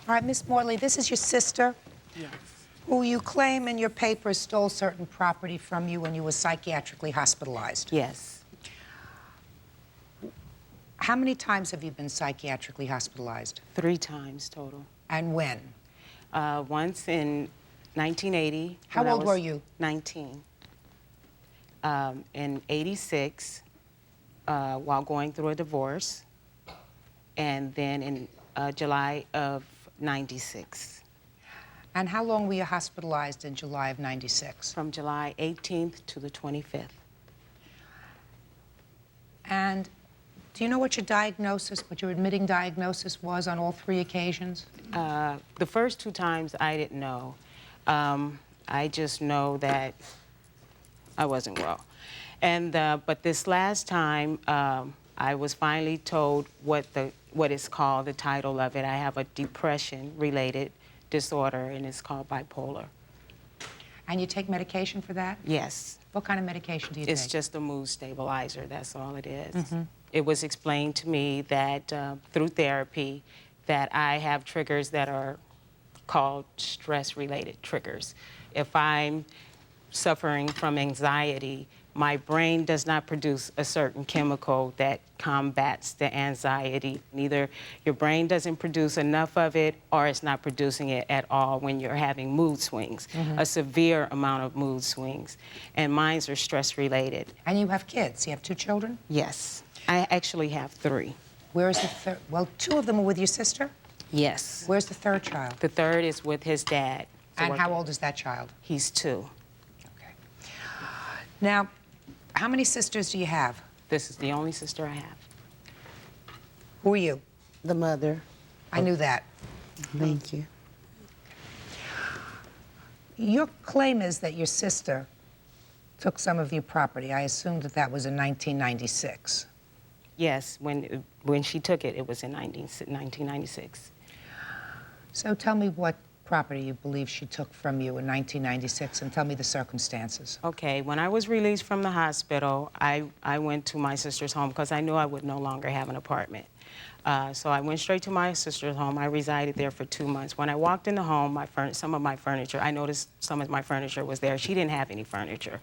All right, Miss Morley, this is your sister, Yes. who you claim in your papers stole certain property from you when you were psychiatrically hospitalized. Yes. How many times have you been psychiatrically hospitalized? 3 times total. And when? Once in 1980. How when I old was were you? 19. In 86, while going through a divorce. And then in July of 96. And how long were you hospitalized in July of 96? From July 18th to the 25th. And do you know what your diagnosis, what your admitting diagnosis was on all 3 occasions? The first 2 times I didn't know. I just know that I wasn't well. And but this last time, I was finally told what is called, the title of it. I have a depression-related disorder, and it's called bipolar. And you take medication for that? Yes. What kind of medication do you take? It's just a mood stabilizer, that's all it is. Mm-hmm. It was explained to me that through therapy that I have triggers that are called stress-related triggers. If I'm suffering from anxiety, my brain does not produce a certain chemical that combats the anxiety. Neither your brain doesn't produce enough of it, or it's not producing it at all when you're having mood swings, a severe amount of mood swings. And mine are stress-related. And you have kids. You have 2 children? Yes. I actually have 3. Where is the third? Well, 2 of them are with your sister? Yes. Where's the 3rd child? The 3rd is with his dad. And how old is that child? He's 2. Okay. Now, how many sisters do you have? This is the only sister I have. Who are you? The mother. I knew that. Thank you. Your claim is that your sister took some of your property. I assumed that that was in 1996. Yes, when she took it, it was in 1996. So tell me what property you believe she took from you in 1996, and tell me the circumstances. Okay, when I was released from the hospital, I went to my sister's home because I knew I would no longer have an apartment. So I went straight to my sister's home. I resided there for 2 months. When I walked in the home, some of my furniture, I noticed some of my furniture was there. She didn't have any furniture.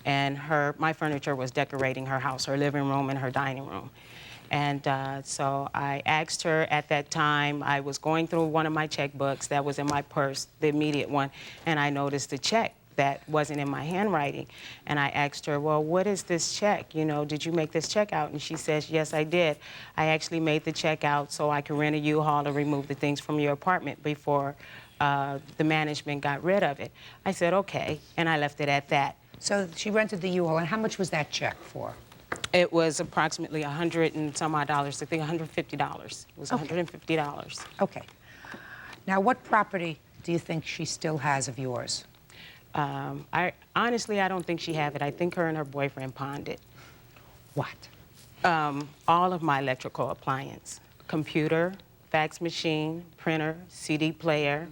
And my furniture was decorating her house, her living room and her dining room. And so I asked her at that time, I was going through one of my checkbooks that was in my purse, the immediate one, and I noticed a check that wasn't in my handwriting. And I asked her, well, what is this check? You know, did you make this check out? And she says, yes, I did. I actually made the check out so I could rent a U-Haul to remove the things from your apartment before the management got rid of it. I said, okay, and I left it at that. So she rented the U-Haul, and how much was that check for? It was approximately $100 and some odd dollars, I think $150. It was $150. Okay. Now, what property do you think she still has of yours? Honestly, I don't think she have it. I think her and her boyfriend pawned it. What? All of my electrical appliance, computer, fax machine, printer, CD player,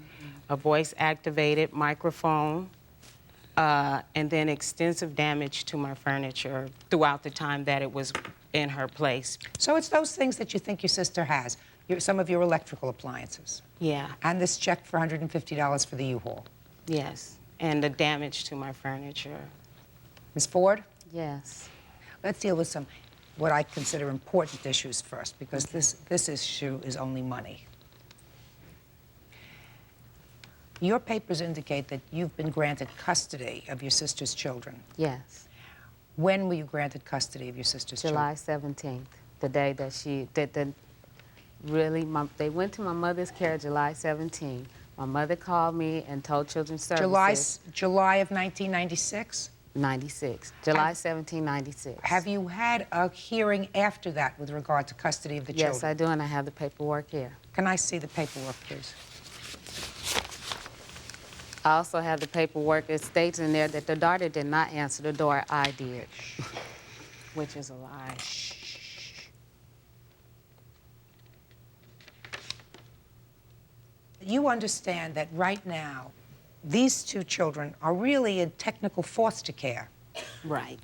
a voice-activated microphone, and then extensive damage to my furniture throughout the time that it was in her place. So it's those things that you think your sister has, some of your electrical appliances. Yeah. And this check for $150 for the U-Haul. Yes, and the damage to my furniture. Ms. Ford? Yes. Let's deal with some, what I consider important issues first, because this issue is only money. Your papers indicate that you've been granted custody of your sister's children. Yes. When were you granted custody of your sister's July children? 17th, the day that they went to my mother's care July 17th. My mother called me and told Children's Services. July of 1996? 96. July 17, 96. Have you had a hearing after that with regard to custody of the children? Yes, I do, and I have the paperwork here. Can I see the paperwork, please? I also have the paperwork. It states in there that the daughter did not answer the door. I did. Which is a lie. You understand that right now, these 2 children are really in technical foster care. Right.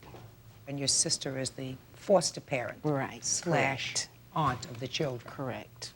And your sister is the foster parent. Right. Slash aunt of the children. Correct.